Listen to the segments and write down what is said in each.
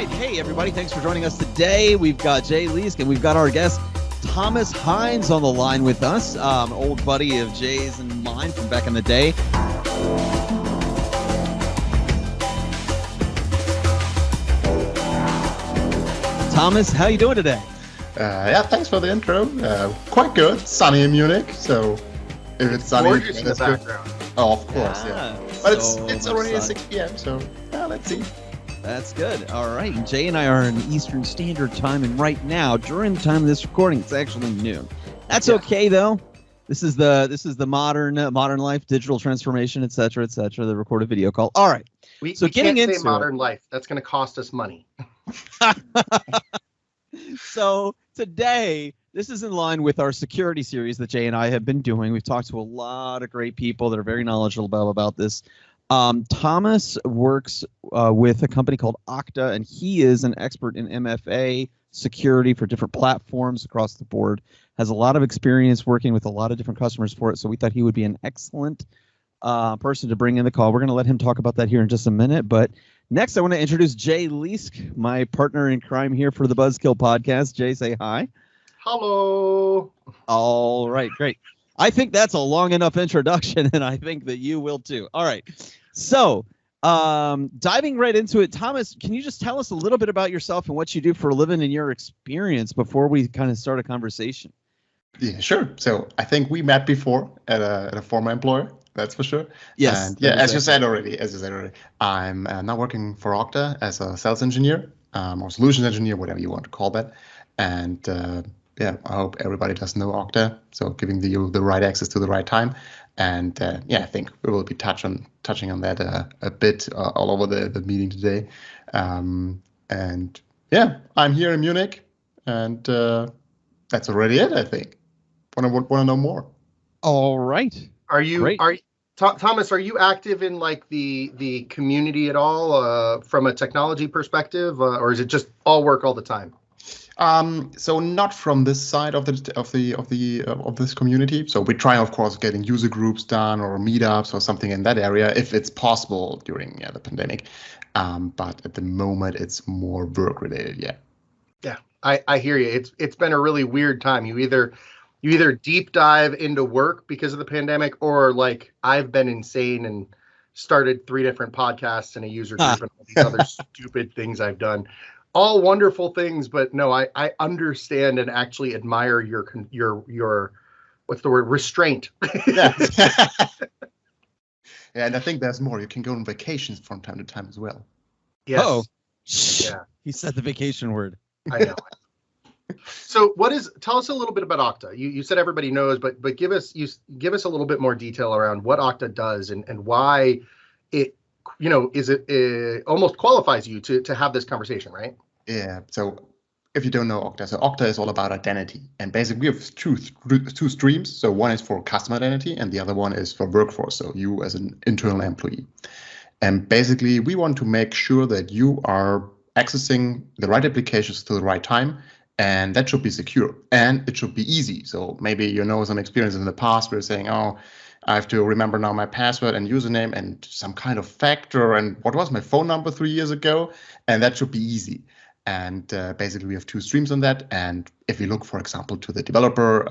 right. Hey, everybody. Thanks for joining us today. We've got Jay Leask and we've got our guest, Thomas Heinz, on the line with us. Old buddy of Jay's and mine from back in the day. Thomas, how you doing today? Yeah, thanks for the intro. Quite good. Sunny in Munich, so if it's sunny, gorgeous in the background. Oh, of course, yeah. But so it's already sun. 6 p.m., so let's see. That's good. All right. And Jay and I are in Eastern Standard Time, and right now, during the time of this recording, it's actually noon. That's okay, though. This is the modern life, digital transformation, et cetera, the recorded video call. All right. We getting can't into say modern life. That's going to cost us money. So today, this is in line with our security series that Jay and I have been doing. We've talked to a lot of great people that are very knowledgeable about this. Thomas works with a company called Okta, and he is an expert in MFA security for different platforms across the board, has a lot of experience working with a lot of different customers for it. So we thought he would be an excellent person to bring in the call. We're going to let him talk about that here in just a minute. But next, I want to introduce Jay Leask, my partner in crime here for the Buzzkill podcast. Jay, say hi. Hello. All right, great. I think that's a long enough introduction, and I think that you will too. All right. So diving right into it, Thomas, can you just tell us a little bit about yourself and what you do for a living and your experience before we kind of start a conversation? Yeah, sure. So I think we met before at a former employer. That's for sure. Yes. And yeah, as you said already, I'm now working for Okta as a sales engineer or solutions engineer, whatever you want to call that. And yeah, I hope everybody does know Okta. So giving you the right access to the right time. And yeah, I think we will be touching on that a bit all over the meeting today. And yeah, I'm here in Munich, and that's already it. I think. Want to know more? All right. Thomas, are you active in like the community at all from a technology perspective, or is it just all work all the time? So not from this side of this community. So we try, of course, getting user groups done or meetups or something in that area if it's possible during the pandemic. But at the moment, it's more work related. Yeah. Yeah, I hear you. It's been a really weird time. You either deep dive into work because of the pandemic, or like I've been insane and started 3 different podcasts and a user group and all these other stupid things I've done. All wonderful things, but no, I understand and actually admire your what's the word, restraint. Yeah. Yeah, and I think there's more. You can go on vacations from time to time as well. Yes. Oh, yeah. He said the vacation word. I know. So tell us a little bit about Okta. You said everybody knows, but give us a little bit more detail around what Okta does and why it, almost qualifies you to have this conversation, right? Yeah. So if you don't know Okta, so Okta is all about identity, and basically we have two streams. So one is for customer identity, and the other one is for workforce. So you as an internal employee, and basically we want to make sure that you are accessing the right applications to the right time. And that should be secure, and it should be easy. So maybe some experience in the past where you're saying, oh, I have to remember now my password and username and some kind of factor and what was my phone number 3 years ago, and that should be easy. And basically we have 2 streams on that. And if we look, for example, to the developer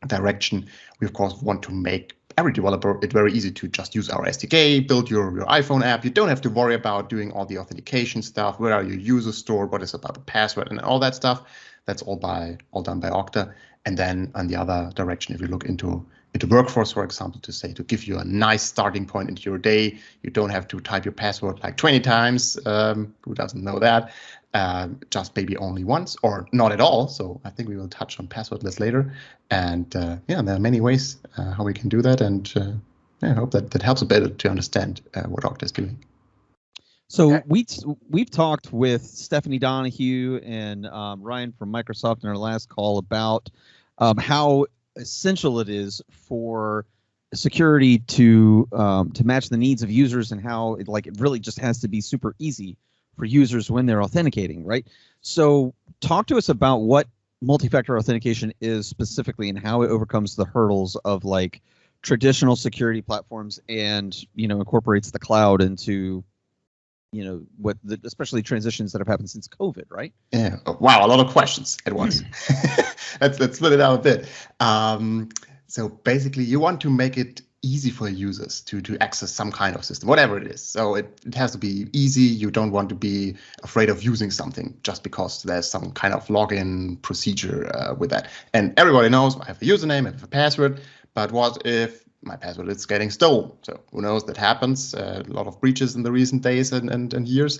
direction, we of course want to make every developer it very easy to just use our SDK, build your iPhone app. You don't have to worry about doing all the authentication stuff. Where are your users stored? What is about the password and all that stuff? That's all done by Okta. And then on the other direction, if you look into workforce, for example, to give you a nice starting point into your day, you don't have to type your password like 20 times. Who doesn't know that? Just maybe only once or not at all. So I think we will touch on passwordless later. And yeah, there are many ways how we can do that. And I hope that helps a bit to understand what Okta is doing. So we've talked with Stephanie Donahue and Ryan from Microsoft in our last call about how essential it is for security to match the needs of users, and how it really just has to be super easy for users when they're authenticating, right? So talk to us about what multi-factor authentication is specifically and how it overcomes the hurdles of like traditional security platforms and incorporates the cloud into especially transitions that have happened since COVID, right? Yeah. Wow, a lot of questions at once. Let's split it out a bit. So basically, you want to make it easy for users to access some kind of system, whatever it is. So it has to be easy. You don't want to be afraid of using something just because there's some kind of login procedure with that. And everybody knows I have a username, I have a password, but what if my password is getting stolen? So who knows, that happens. A lot of breaches in the recent days and years.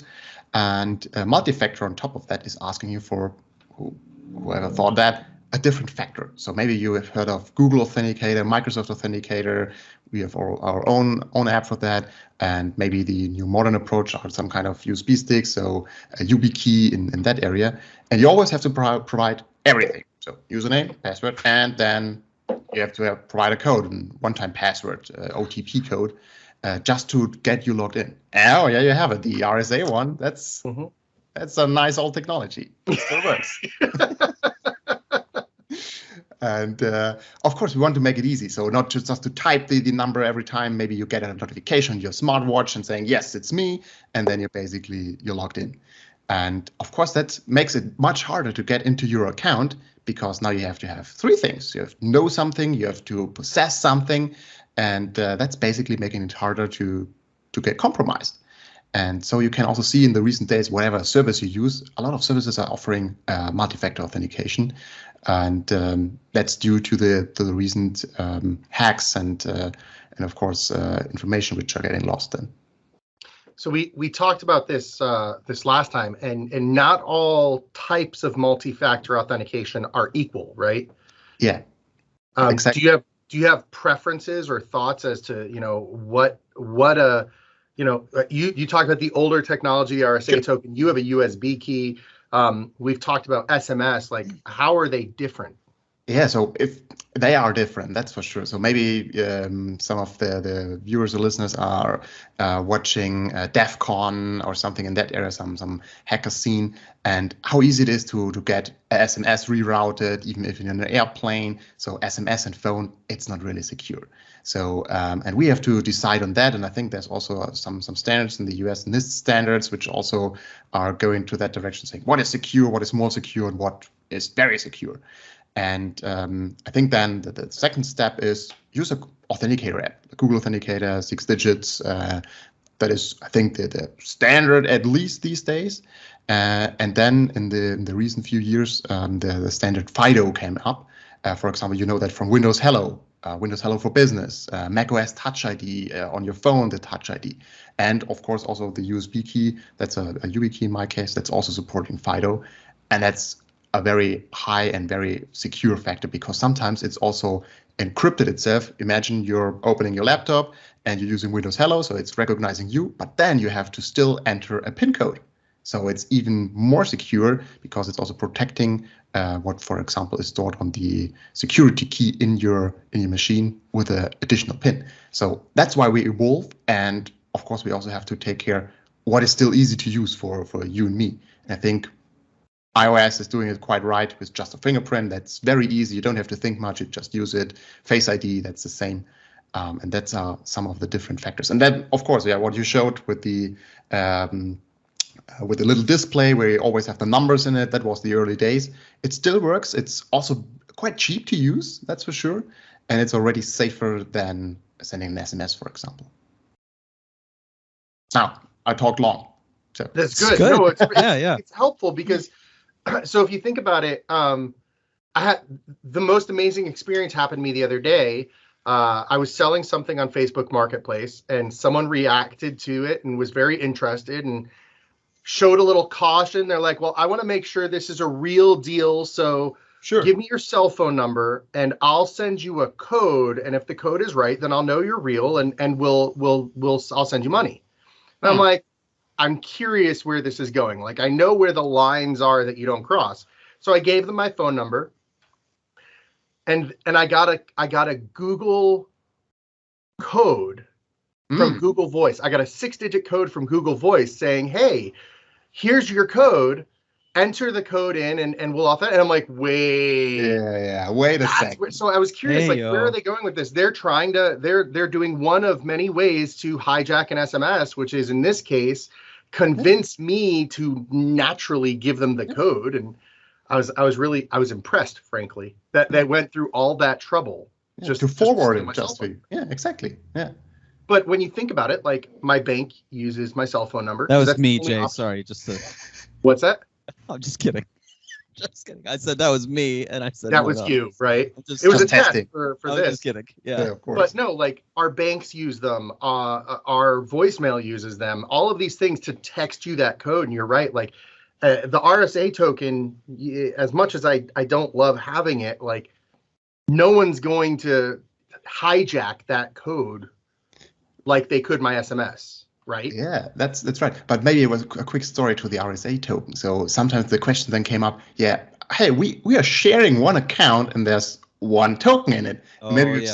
And multi-factor on top of that is asking you for, whoever thought that, a different factor. So maybe you have heard of Google Authenticator, Microsoft Authenticator. We have our own app for that. And maybe the new modern approach are some kind of USB stick, so a YubiKey in that area. And you always have to provide everything. So username, password, and then you have to provide a code, and one-time password, OTP code, just to get you logged in. Oh, yeah, you have it. The RSA one, that's a nice old technology. It still works. And of course, we want to make it easy. So not just to type the number every time. Maybe you get a notification on your smartwatch and saying, yes, it's me. And then you're logged in. And of course, that makes it much harder to get into your account, because now you have to have three things. You have to know something, you have to possess something, and that's basically making it harder to get compromised. And so you can also see in the recent days, whatever service you use, a lot of services are offering multi-factor authentication, and that's due to the recent hacks and of course information which are getting lost then. So we talked about this this last time, and not all types of multi-factor authentication are equal, right? Yeah. Exactly. Do you have preferences or thoughts as to what you talk about the older technology, RSA token. You have a USB key. We've talked about SMS. Like, how are they different? Yeah, so if they are different, that's for sure. So maybe some of the viewers or listeners are watching DEF CON or something in that area, some hacker scene, and how easy it is to get SMS rerouted, even if you're in an airplane. So SMS and phone, it's not really secure. So and we have to decide on that. And I think there's also some standards in the US, NIST standards, which also are going to that direction, saying what is secure, what is more secure, and what is very secure. And I think then the second step is use an authenticator app, the Google Authenticator, 6 digits. That is, I think, the standard, at least these days. And then in the recent few years, the standard FIDO came up. For example, you know that from Windows Hello, Windows Hello for Business, macOS Touch ID on your phone, the Touch ID. And of course, also the USB key, that's a YubiKey in my case, that's also supporting FIDO. And that's a very high and very secure factor, because sometimes it's also encrypted itself. Imagine you're opening your laptop and you're using Windows Hello, so it's recognizing you, but then you have to still enter a PIN code. So it's even more secure because it's also protecting what, for example, is stored on the security key in your machine with an additional PIN. So that's why we evolve, and of course we also have to take care what is still easy to use for you and me. And I think iOS is doing it quite right with just a fingerprint. That's very easy. You don't have to think much. You just use it. Face ID, that's the same. And that's some of the different factors. And then, of course, yeah, what you showed with the little display where you always have the numbers in it, that was the early days. It still works. It's also quite cheap to use, that's for sure. And it's already safer than sending an SMS, for example. Now, I talked long. So that's good. No, it's helpful because, so if you think about it, I had the most amazing experience happened to me the other day. I was selling something on Facebook Marketplace, and someone reacted to it and was very interested and showed a little caution. They're like, well, I want to make sure this is a real deal. So sure, give me your cell phone number and I'll send you a code. And if the code is right, then I'll know you're real, and I'll send you money. And I'm like, I'm curious where this is going. Like, I know where the lines are that you don't cross. So I gave them my phone number, and I got a Google code from Google Voice. I got a 6-digit code from Google Voice saying, hey, here's your code. Enter the code in and we'll authenticate. And I'm like, wait. Yeah. Wait a second. So I was curious, where are they going with this? They're they're doing one of many ways to hijack an SMS, which is in this case, convince me to naturally give them the code. And I was impressed, frankly, that they went through all that trouble just to forward it just for you. Yeah, exactly. Yeah. But when you think about it, like my bank uses my cell phone number. That was me, Jay. Sorry, just to... What's that? I'm just kidding. Just kidding. I said that was me, and I said that was you, right? It was a test for this. Just kidding. Yeah, of course. But no, like our banks use them. Our voicemail uses them. All of these things to text you that code. And you're right. Like the RSA token, as much as I don't love having it, like no one's going to hijack that code like they could my SMS. Right. Yeah, that's right. But maybe it was a quick story to the RSA token. So sometimes the question then came up, yeah, hey, we are sharing one account and there's one token in it. Oh, maybe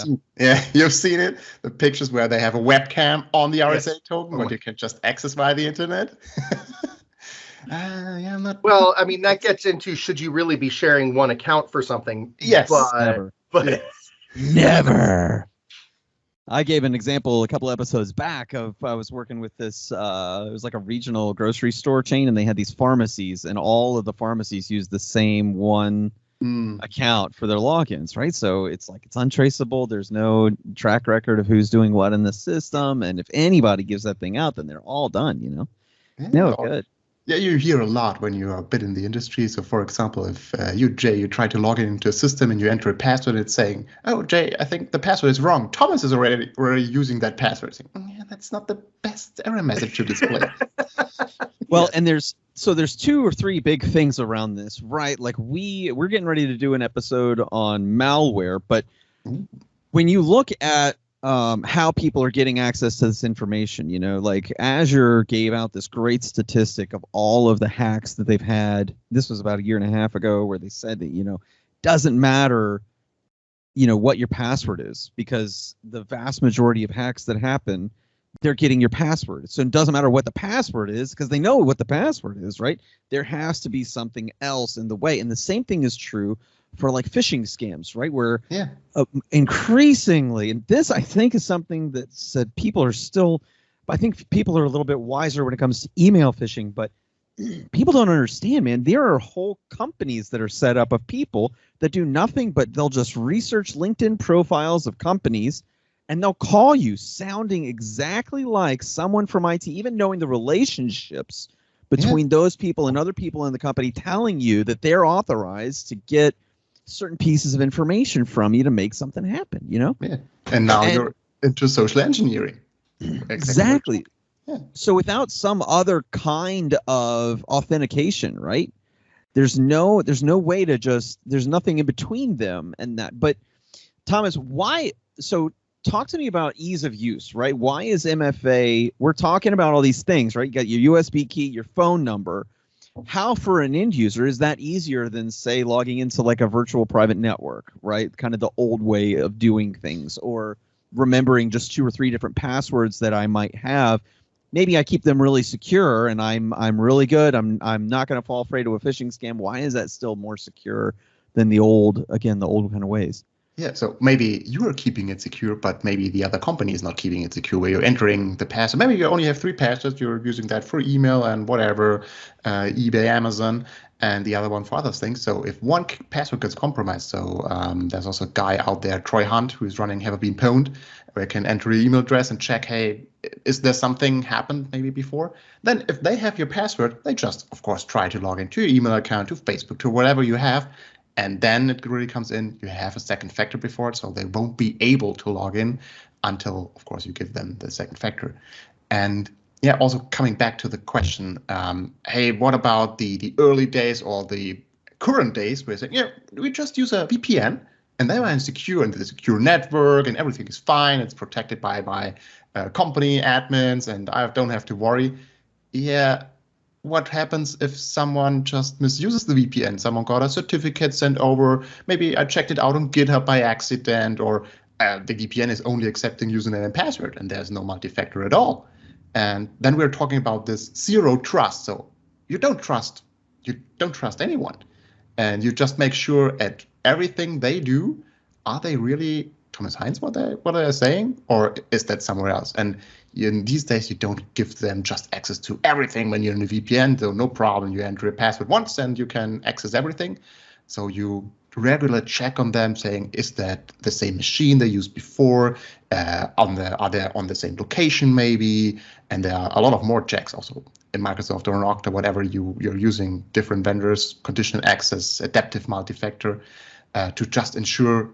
you've seen it. The pictures where they have a webcam on the RSA token, what you can just access via the internet. Yeah, I'm not. Well, I mean, that gets into should you really be sharing one account for something? Yes, never. But never. I gave an example a couple episodes back of I was working with this, it was like a regional grocery store chain, and they had these pharmacies, and all of the pharmacies used the same one account for their logins, right? So it's like it's untraceable. There's no track record of who's doing what in the system. And if anybody gives that thing out, then they're all done, you know? Yeah, no, good. Yeah, you hear a lot when you are a bit in the industry. So, for example, if you, Jay, you try to log into a system and you enter a password, it's saying, "Oh, Jay, I think the password is wrong. Thomas is already using that password." Saying, yeah, that's not the best error message to display. Well, and there's 2 or 3 big things around this, right? Like we're getting ready to do an episode on malware, but when you look at how people are getting access to this information, you know, like Azure gave out this great statistic of all of the hacks that they've had. This was about a year and a half ago, where they said that, you know, doesn't matter, you know, what your password is, because the vast majority of hacks that happen, they're getting your password. So it doesn't matter what the password is, because they know what the password is, right? There has to be something else in the way. And the same thing is true for like phishing scams, right? Where increasingly, and this I think is something that said people are still, I think people are a little bit wiser when it comes to email phishing, but people don't understand, man. There are whole companies that are set up of people that do nothing but they'll just research LinkedIn profiles of companies, and they'll call you sounding exactly like someone from IT, even knowing the relationships between those people and other people in the company, telling you that they're authorized to get certain pieces of information from you to make something happen, you know? Yeah. And now you're into social engineering. Exactly. Yeah. So without some other kind of authentication, right? There's no way to just, there's nothing in between them and that. But Thomas, why? So talk to me about ease of use, right? Why is MFA, we're talking about all these things, right? You got your USB key, your phone number. How, for an end user, is that easier than, say, logging into like a virtual private network, right? Kind of the old way of doing things, or remembering just 2 or 3 different passwords that I might have. Maybe I keep them really secure and I'm really good. I'm not going to fall prey to a phishing scam. Why is that still more secure than the old kind of ways? Yeah, so maybe you are keeping it secure, but maybe the other company is not keeping it secure, where you're entering the password. Maybe you only have 3 passwords. You're using that for email and whatever, eBay, Amazon, and the other one for other things. So if one password gets compromised, so there's also a guy out there, Troy Hunt, who's running Have I Been Pwned, where you can enter your email address and check, hey, is there something happened maybe before? Then if they have your password, they just, of course, try to log into your email account, to Facebook, to whatever you have. And then it really comes in, you have a second factor before it, so they won't be able to log in until, of course, you give them the second factor. And yeah, also coming back to the question, hey, what about the early days or the current days where saying, yeah, we just use a VPN and they are secure and the secure network and everything is fine. It's protected by my company admins and I don't have to worry. Yeah. What happens if someone just misuses the VPN? Someone got a certificate sent over. Maybe I checked it out on GitHub by accident, or the VPN is only accepting username and password, and there's no multi-factor at all. And then we're talking about this zero trust. So you don't trust anyone, and you just make sure at everything they do, are they really Thomas Heinz what they're saying, or is that somewhere else? And in these days, you don't give them just access to everything when you're in a VPN. So no problem, you enter a password once and you can access everything. So you regularly check on them, saying, is that the same machine they used before? Are they on the same location maybe? And there are a lot of more checks also in Microsoft or in Okta, whatever you're using, different vendors, conditional access, adaptive multi-factor, to just ensure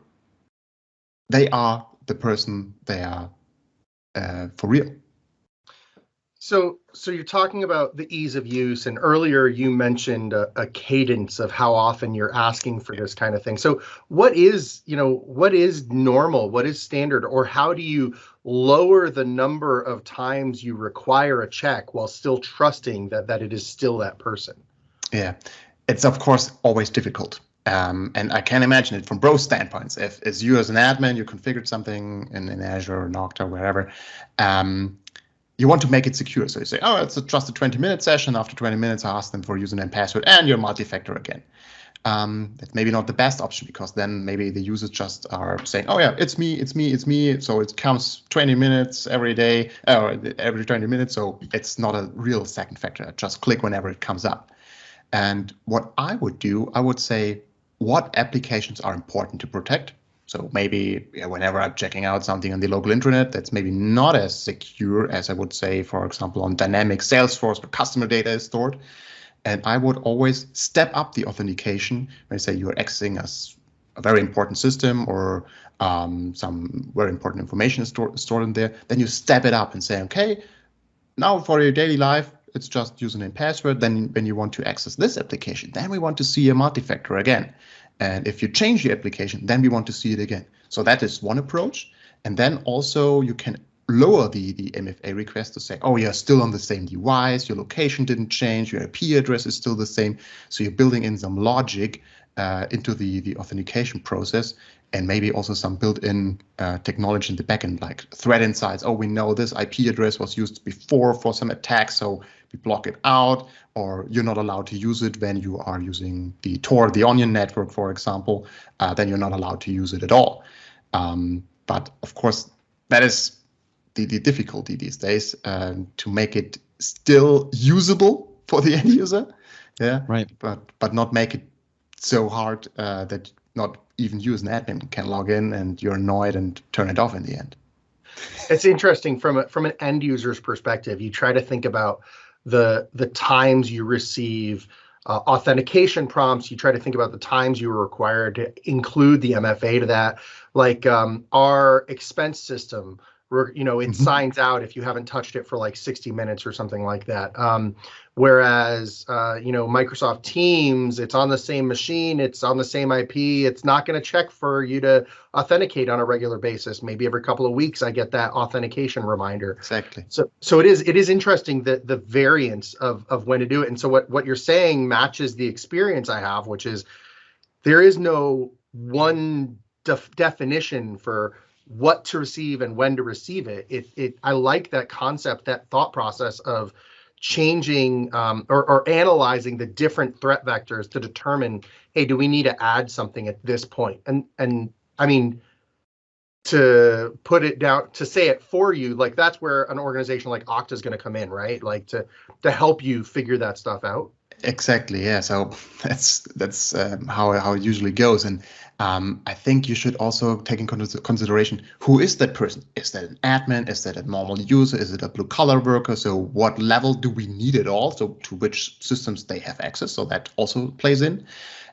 they are the person they are for real. So you're talking about the ease of use, and earlier you mentioned a cadence of how often you're asking for this kind of thing. So what is normal? What is standard? Or how do you lower the number of times you require a check while still trusting that it is still that person? Yeah, it's of course always difficult. And I can imagine it from both standpoints. If as you as an admin, you configured something in Azure or Okta or wherever, you want to make it secure. So you say, oh, it's just a 20-minute session. After 20 minutes, I ask them for username and password and your multi-factor again. That's maybe not the best option, because then maybe the users just are saying, oh yeah, it's me. So it comes 20 minutes every day, or every 20 minutes. So it's not a real second factor. I just click whenever it comes up. And what I would do, I would say, what applications are important to protect? So maybe whenever I'm checking out something on the local intranet, that's maybe not as secure as I would say, for example, on dynamic Salesforce where customer data is stored. And I would always step up the authentication when I say you're accessing a very important system, or some very important information is stored in there. Then you step it up and say, okay, now for your daily life, it's just username and password. Then when you want to access this application, then we want to see a multi-factor again. And if you change the application, then we want to see it again. So that is one approach. And then also you can lower the MFA request to say, oh, you're still on the same device, your location didn't change, your IP address is still the same. So you're building in some logic into the authentication process, and maybe also some built-in technology in the backend, like threat insights. Oh, we know this IP address was used before for some attack, so we block it out, or you're not allowed to use it when you are using the Tor, the Onion network, for example, then you're not allowed to use it at all. But of course, that is the difficulty these days, to make it still usable for the end user. Yeah, right. But not make it so hard that not even you as an admin can log in and you're annoyed and turn it off in the end. It's interesting from an end user's perspective. You try to think about the times you receive authentication prompts. You try to think about the times you were required to include the MFA to that. Like our expense system, it signs out if you haven't touched it for like 60 minutes or something like that. Whereas, Microsoft Teams, it's on the same machine, it's on the same IP, it's not going to check for you to authenticate on a regular basis. Maybe every couple of weeks I get that authentication reminder. Exactly. So it is interesting that the variance of when to do it. And so what you're saying matches the experience I have, which is there is no one definition for what to receive and when to receive it. I like that concept, that thought process of changing or analyzing the different threat vectors to determine, hey, do we need to add something at this point? And I mean, to put it down, to say it for you, like that's where an organization like Okta is going to come in, right? Like to help you figure that stuff out. Exactly. Yeah. So that's how it usually goes. And I think you should also take into consideration, who is that person? Is that an admin? Is that a normal user? Is it a blue collar worker? So what level do we need it all? So to which systems they have access? So that also plays in.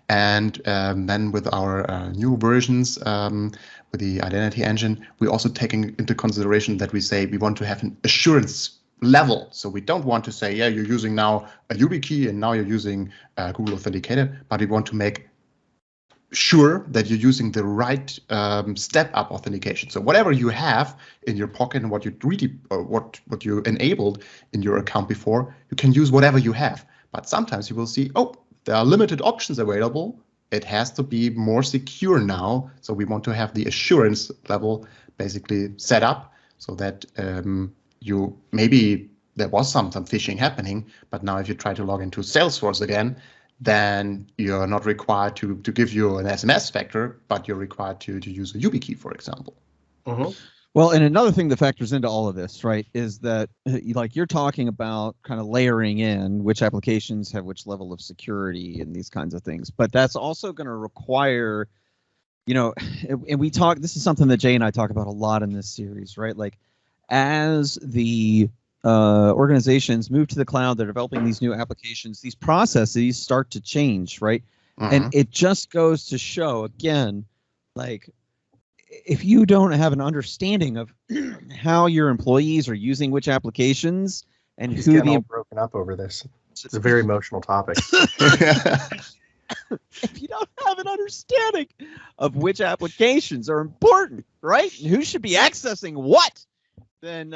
And then with our new versions, with the identity engine, we're also taking into consideration that we say we want to have an assurance level. So we don't want to say, yeah, you're using now a YubiKey and now you're using Google Authenticator, but we want to make sure that you're using the right step-up authentication. So whatever you have in your pocket and what you really, or what you enabled in your account before, you can use whatever you have. But sometimes you will see, oh, there are limited options available. It has to be more secure now. So we want to have the assurance level basically set up so that you maybe there was some phishing happening, but now if you try to log into Salesforce again, then you're not required to give you an SMS factor, but you're required to use a YubiKey, for example. Mm-hmm. Well, and another thing that factors into all of this, right, is that like you're talking about kind of layering in which applications have which level of security and these kinds of things. But that's also going to require, you know, and we talk, this is something that Jay and I talk about a lot in this series, right? Like as the organizations move to the cloud, they're developing these new applications, these processes start to change, right? And it just goes to show, again, like, if you don't have an understanding of how your employees are using which applications and He's who getting the all broken up over this. It's a very emotional topic. if you don't have an understanding of which applications are important, right? And who should be accessing what, then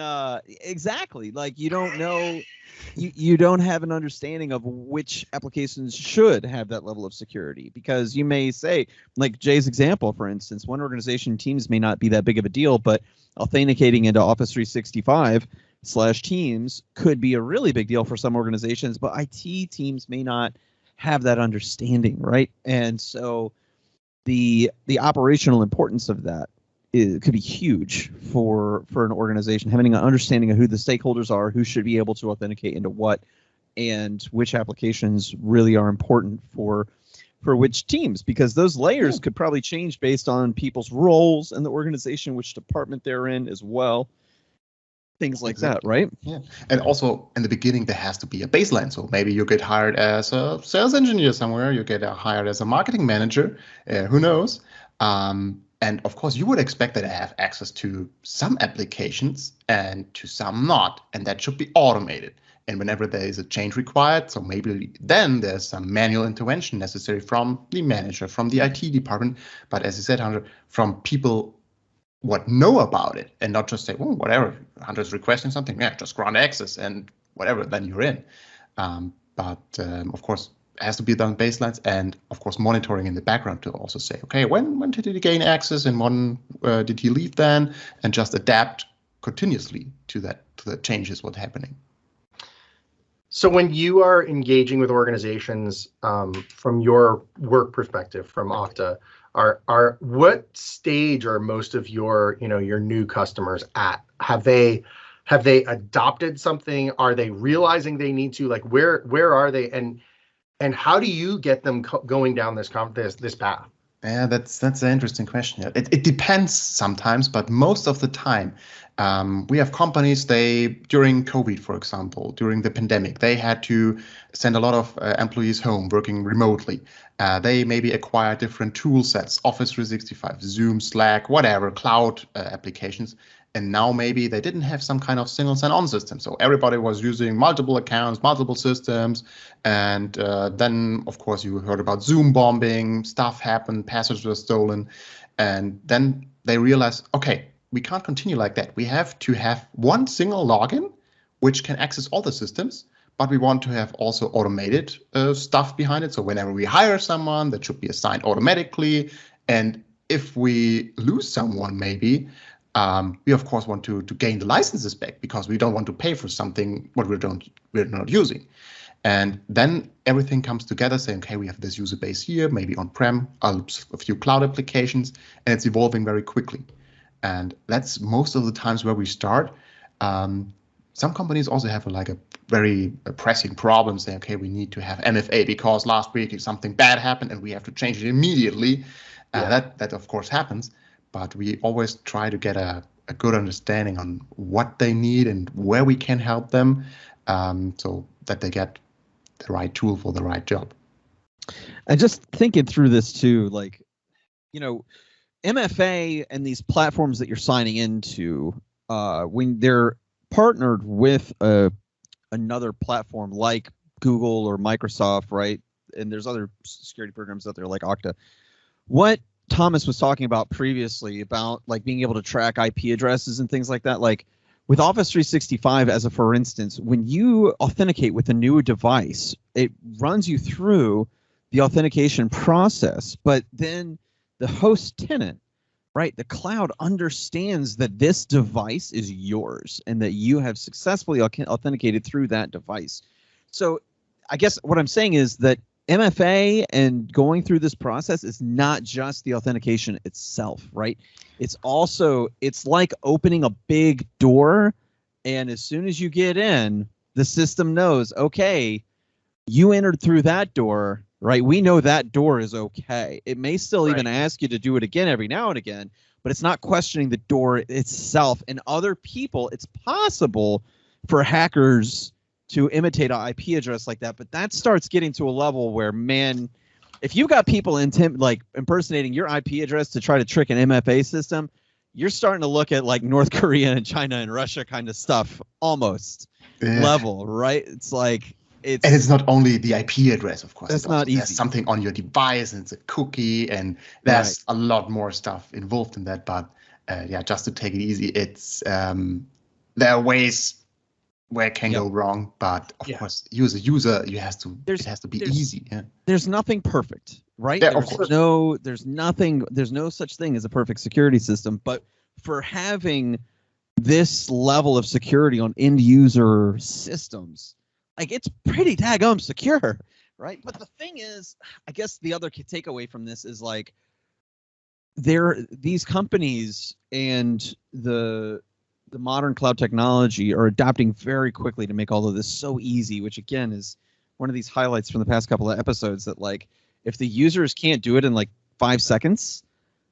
exactly, like you don't know, you don't have an understanding of which applications should have that level of security, because you may say, like Jay's example, for instance, one organization Teams may not be that big of a deal, but authenticating into Office 365/Teams could be a really big deal for some organizations, but IT teams may not have that understanding, right? And so the operational importance of that could be huge for an organization, having an understanding of who the stakeholders are, who should be able to authenticate into what, and which applications really are important for which teams, because those layers could probably change based on people's roles in the organization, which department they're in as well. Things like that, right? Yeah. And also in the beginning, there has to be a baseline. So maybe you get hired as a sales engineer somewhere, you get hired as a marketing manager, who knows? And of course, you would expect that I have access to some applications and to some not, and that should be automated. And whenever there is a change required, so maybe then there's some manual intervention necessary from the manager, from the IT department. But as you said, Hunter, from people what know about it, and not just say, well, whatever, Hunter's requesting something, yeah, just grant access and whatever, then you're in. But of course, it has to be done baselines, and of course monitoring in the background to also say, okay, when did he gain access and when did he leave then, and just adapt continuously to the changes what's happening. So when you are engaging with organizations from your work perspective from Okta, are what stage are most of your your new customers at? Have they adopted something? Are they realizing they need to, like, where are they, and how do you get them going down this path? Yeah, that's an interesting question. It depends sometimes, but most of the time, we have companies, during COVID, for example, during the pandemic, they had to send a lot of employees home working remotely. They maybe acquire different tool sets, Office 365, Zoom, Slack, whatever, cloud applications. And now maybe they didn't have some kind of single sign-on system. So everybody was using multiple accounts, multiple systems. And then, of course, you heard about Zoom bombing, stuff happened, passwords were stolen. And then they realized, okay, we can't continue like that. We have to have one single login, which can access all the systems. But we want to have also automated stuff behind it. So whenever we hire someone, that should be assigned automatically. And if we lose someone, maybe, we of course want to gain the licenses back, because we don't want to pay for something what we're not using. And then everything comes together saying, okay, we have this user base here, maybe on-prem, a few cloud applications, and it's evolving very quickly. And that's most of the times where we start. Some companies also have a very pressing problem, saying, okay, we need to have MFA because last week something bad happened and we have to change it immediately. That of course happens, but we always try to get a good understanding on what they need and where we can help them, so that they get the right tool for the right job. And just thinking through this too, like, MFA and these platforms that you're signing into, when they're partnered with another platform like Google or Microsoft, right? And there's other security programs out there like Okta. What Thomas was talking about previously about like being able to track IP addresses and things like that, like with Office 365, as a for instance, when you authenticate with a new device, it runs you through the authentication process, but then the host tenant, right, the cloud understands that this device is yours and that you have successfully authenticated through that device. So I guess what I'm saying is that MFA and going through this process is not just the authentication itself, right? It's like opening a big door, and as soon as you get in, the system knows, okay, you entered through that door, right? We know that door is okay. It may still even ask you to do it again every now and again, but it's not questioning the door itself. And other people, it's possible for hackers to imitate an IP address like that, but that starts getting to a level where, man, if you got people impersonating your IP address to try to trick an MFA system, you're starting to look at like North Korea and China and Russia kind of stuff almost level, right? It's like and it's not only the IP address, of course. That's not easy. There's something on your device, and it's a cookie, and there's a lot more stuff involved in that. But just to take it easy, it's there are ways where it can go wrong, but of course, user, it has to be easy. Yeah. There's nothing perfect, right? Yeah, of course. There's no such thing as a perfect security system, but for having this level of security on end user systems, like, it's pretty daggum secure, right? But the thing is, I guess the other takeaway from this is like, these companies and the modern cloud technology are adapting very quickly to make all of this so easy, which again is one of these highlights from the past couple of episodes, that like, if the users can't do it in like 5 seconds,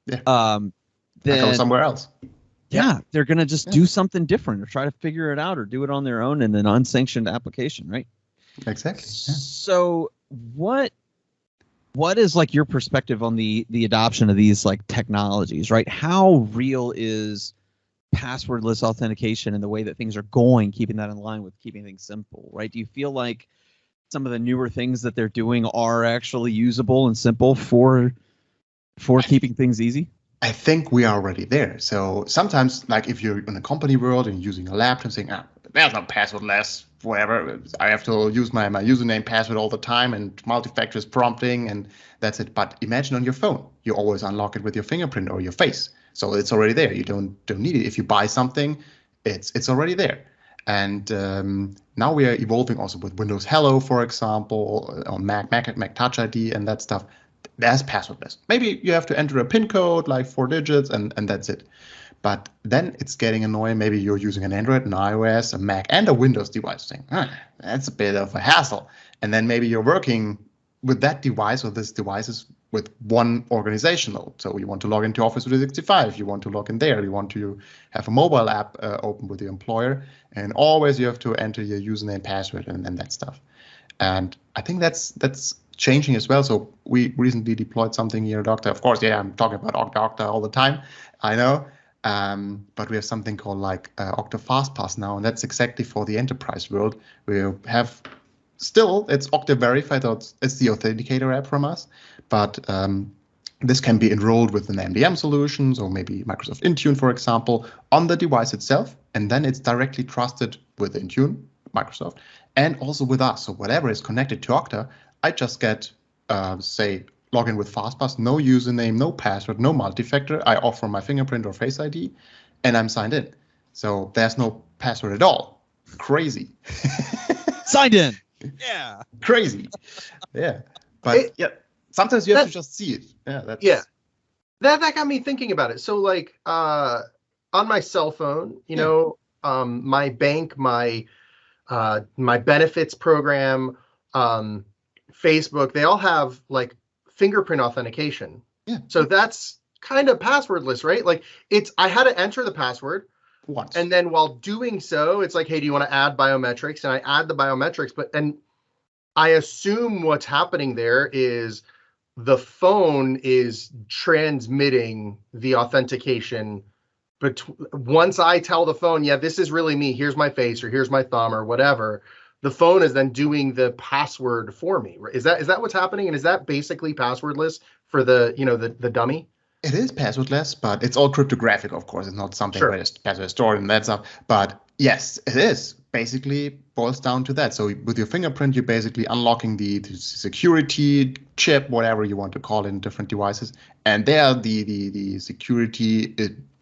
then go somewhere else. Yeah, they're going to just do something different or try to figure it out or do it on their own in an unsanctioned application, right? Exactly. Yeah. So what is like your perspective on the adoption of these like technologies, right? How real is passwordless authentication and the way that things are going, keeping that in line with keeping things simple, right? Do you feel like some of the newer things that they're doing are actually usable and simple for keeping things easy? I think we are already there. So sometimes, like if you're in a company world and using a laptop, saying, there's no passwordless, whatever, I have to use my username, password all the time, and multi-factor is prompting, and that's it. But imagine on your phone, you always unlock it with your fingerprint or your face. So it's already there. You don't need it. If you buy something, it's already there. And now we are evolving also with Windows Hello, for example, on Mac Touch ID and that stuff. There's passwordless. Maybe you have to enter a PIN code, like 4 digits, and that's it. But then it's getting annoying. Maybe you're using an Android, an iOS, a Mac, and a Windows device, saying, that's a bit of a hassle. And then maybe you're working with that device or these devices with one organizational. So you want to log into Office 365, you want to log in there, you want to have a mobile app open with your employer, and always you have to enter your username, password, and that stuff. And I think that's changing as well. So we recently deployed something here at Okta. Of course, I'm talking about Okta all the time, I know. But we have something called like Okta FastPass now, and that's exactly for the enterprise world. We have still, it's Okta verified, it's the Authenticator app from us, but this can be enrolled with an MDM solutions or maybe Microsoft Intune, for example, on the device itself, and then it's directly trusted with Intune, Microsoft, and also with us. So whatever is connected to Okta, I just get, say, login with FastPass, no username, no password, no multi-factor. I offer my fingerprint or Face ID, and I'm signed in. So there's no password at all. Crazy. Signed in. Yeah. Crazy. Yeah. But sometimes you have to just see it. Yeah. That got me thinking about it. So like on my cell phone, you know, my bank, my benefits program, Facebook, they all have like fingerprint authentication. Yeah. So that's kind of passwordless, right? Like I had to enter the password once. And then while doing so, it's like, hey, do you want to add biometrics? And I add the biometrics, and I assume what's happening there is the phone is transmitting the authentication. But once I tell the phone, this is really me, here's my face or here's my thumb or whatever, the phone is then doing the password for me. Is that what's happening? And is that basically passwordless for the dummy? It is passwordless, but it's all cryptographic, of course. It's not something where the password is stored and that stuff. But yes, it is. Basically boils down to that. So with your fingerprint, you're basically unlocking the security chip, whatever you want to call it, in different devices. And there the security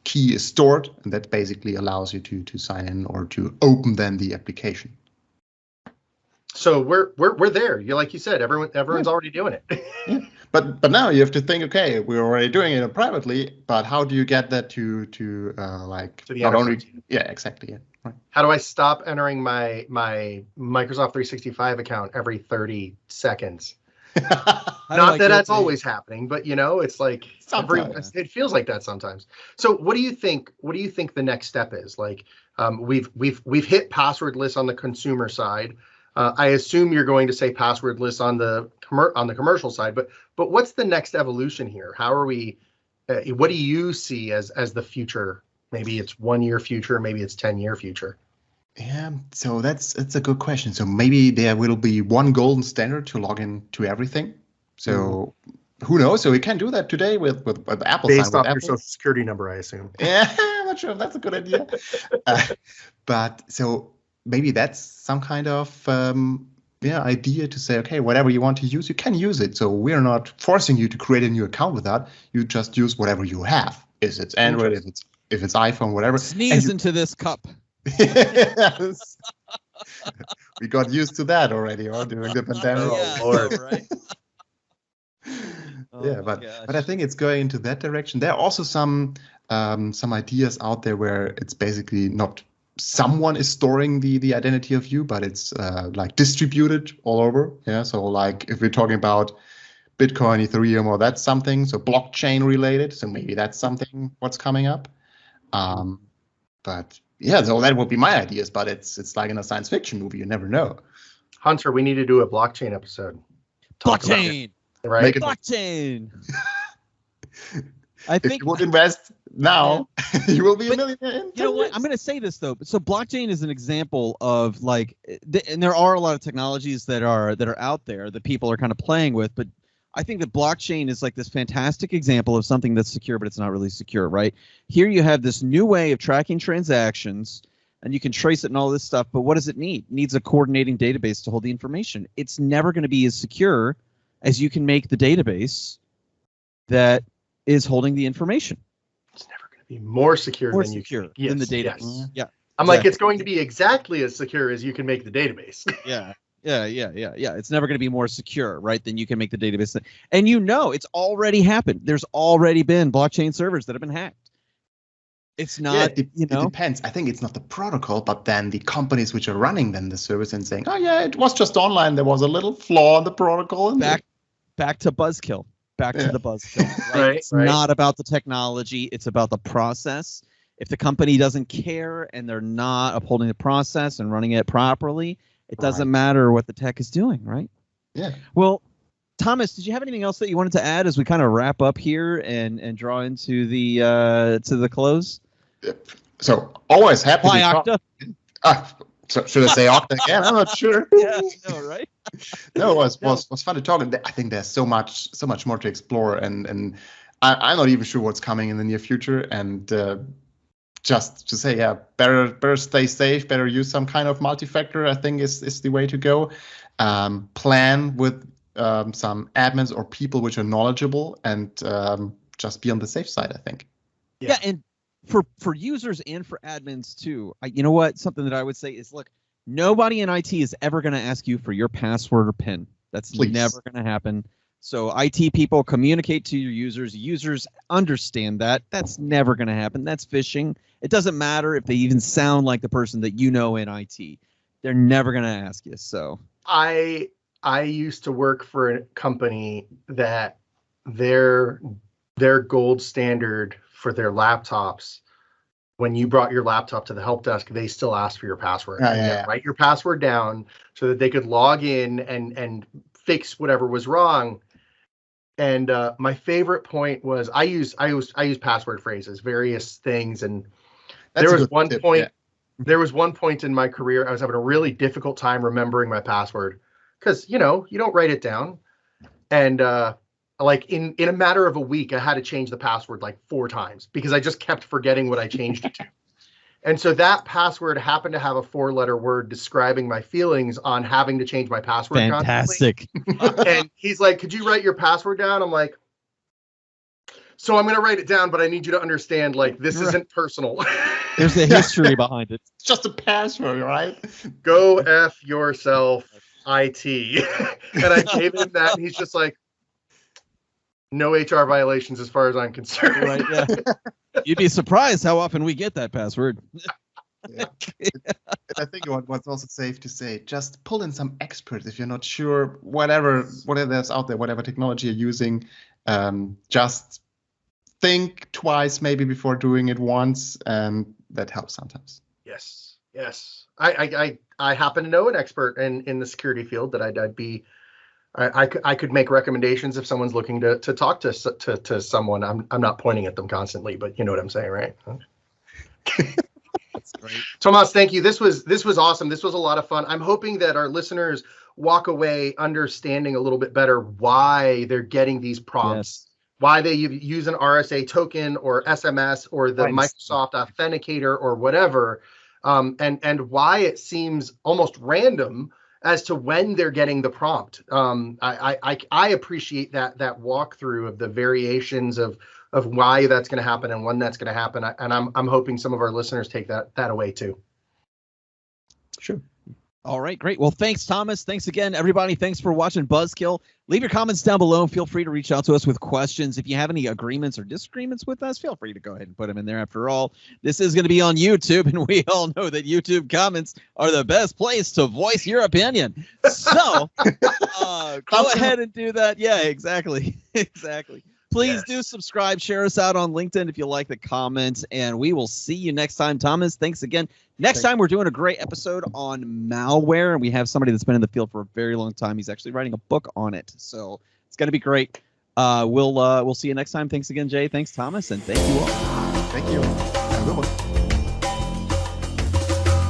key is stored, and that basically allows you to sign in or to open then the application. So we're there. You like you said, everyone's already doing it. Yeah. But now you have to think, okay, we're already doing it privately, but how do you get that to like To the not only enterprise. yeah, exactly. Yeah. Right. How do I stop entering my Microsoft 365 account every 30 seconds? Not that that's always happening, but it's like it feels like that sometimes. So what do you think the next step is? Like we've hit passwordless on the consumer side. I assume you're going to say passwordless on the commercial side, but what's the next evolution here? How are we what do you see as the future? Maybe it's 1 year future, maybe it's 10-year future. Yeah, so that's a good question. So maybe there will be one golden standard to log in to everything. So who knows? So we can do that today with Apple. Based off your social security number, I assume. Yeah, I'm not sure if that's a good idea. But so maybe that's some kind of idea to say, okay, whatever you want to use, you can use it. So we're not forcing you to create a new account with that. You just use whatever you have. If it's Android, if it's iPhone, whatever. Sneeze into this cup. Yes. We got used to that already, during the pandemic. Yeah, Lord, right? But I think it's going into that direction. There are also some ideas out there where it's basically not someone is storing the identity of you, but it's like distributed all over. Yeah. So like if we're talking about Bitcoin, Ethereum, or that's something, so blockchain related. So maybe that's something what's coming up. But yeah, so that would be my ideas, but it's like in a science fiction movie. You never know. Hunter, we need to do a blockchain episode. Blockchain, right? Blockchain. If you would invest now, you will be a millionaire. You know what? I'm going to say this though. So blockchain is an example of like, and there are a lot of technologies that are out there that people are kind of playing with, but I think that blockchain is like this fantastic example of something that's secure, but it's not really secure, right? Here you have this new way of tracking transactions, and you can trace it and all this stuff, but what does it need? It needs a coordinating database to hold the information. It's never going to be as secure as you can make the database that is holding the information. It's never going to be more secure than the database. Yes. Yeah. I'm like, it's going to be exactly as secure as you can make the database. Yeah. It's never going to be more secure, right? Than you can make the database. And it's already happened. There's already been blockchain servers that have been hacked. It's not, it depends. I think it's not the protocol, but then the companies which are running then the service and saying, oh yeah, it was just online. There was a little flaw in the protocol. And back to Buzzkill. Back to the Buzzkill. Right? It's not about the technology. It's about the process. If the company doesn't care and they're not upholding the process and running it properly, it doesn't matter what the tech is doing, right? Yeah. Well, Thomas, did you have anything else that you wanted to add as we kind of wrap up here and draw into the close? So always happy. Why Okta? So should I say Okta again? I'm not sure. Yeah, no, right? No, it was fun to talk. And I think there's so much more to explore, and I'm not even sure what's coming in the near future. And just to say, yeah, better stay safe, better use some kind of multi-factor, I think is the way to go. Plan with some admins or people which are knowledgeable, and just be on the safe side, I think. Yeah, and for users and for admins too, you know what? Something that I would say is, look, nobody in IT is ever going to ask you for your password or PIN. That's never going to happen. So IT people communicate to your users. Users understand that. That's never going to happen. That's phishing. It doesn't matter if they even sound like the person that you know in IT. They're never going to ask you. So I used to work for a company that their gold standard for their laptops, when you brought your laptop to the help desk, they still asked for your password. Write your password down so that they could log in and fix whatever was wrong. And my favorite point was I use password phrases, various things, and there was one point. Yeah. There was one point in my career I was having a really difficult time remembering my password because you don't write it down, and like in a matter of a week I had to change the password like 4 times because I just kept forgetting what I changed it to. And so that password happened to have a 4-letter word describing my feelings on having to change my password. Fantastic. And he's like, could you write your password down? I'm like, so I'm going to write it down, but I need you to understand, like, this isn't personal. There's a history behind it. It's just a password, right? Go F yourself. IT. And I gave him that, and he's just like, no HR violations as far as I'm concerned. Right, yeah. You'd be surprised how often we get that password. Yeah. I think what's also safe to say, just pull in some experts if you're not sure, whatever there's out there, whatever technology you're using, just think twice maybe before doing it once, and that helps sometimes. Yes. I happen to know an expert in the security field that I could make recommendations if someone's looking to talk to someone. I'm not pointing at them constantly, but you know what I'm saying, right? That's great. Tomas, thank you. This was awesome. This was a lot of fun. I'm hoping that our listeners walk away understanding a little bit better why they're getting these prompts, why they use an RSA token or SMS or the Microsoft Authenticator or whatever, and why it seems almost random as to when they're getting the prompt. I appreciate that walkthrough of the variations of why that's going to happen and when that's going to happen. And I'm hoping some of our listeners take that away too. Sure. All right, great. Well, thanks, Thomas. Thanks again, everybody. Thanks for watching Buzzkill. Leave your comments down below and feel free to reach out to us with questions. If you have any agreements or disagreements with us, feel free to go ahead and put them in there. After all, this is going to be on YouTube, and we all know that YouTube comments are the best place to voice your opinion. So go ahead and do that. Yeah, exactly. Exactly. Please do subscribe, share us out on LinkedIn if you like the comments, and we will see you next time. Thomas, thanks again. Next time, we're doing a great episode on malware, and we have somebody that's been in the field for a very long time. He's actually writing a book on it, so it's going to be great. We'll see you next time. Thanks again, Jay. Thanks, Thomas, and thank you all. Thank you. Have a good one.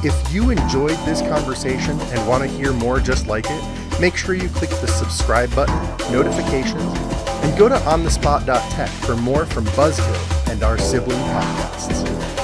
If you enjoyed this conversation and want to hear more just like it, make sure you click the subscribe button, notifications, and go to onthespot.tech for more from Buzzkill and our sibling podcasts.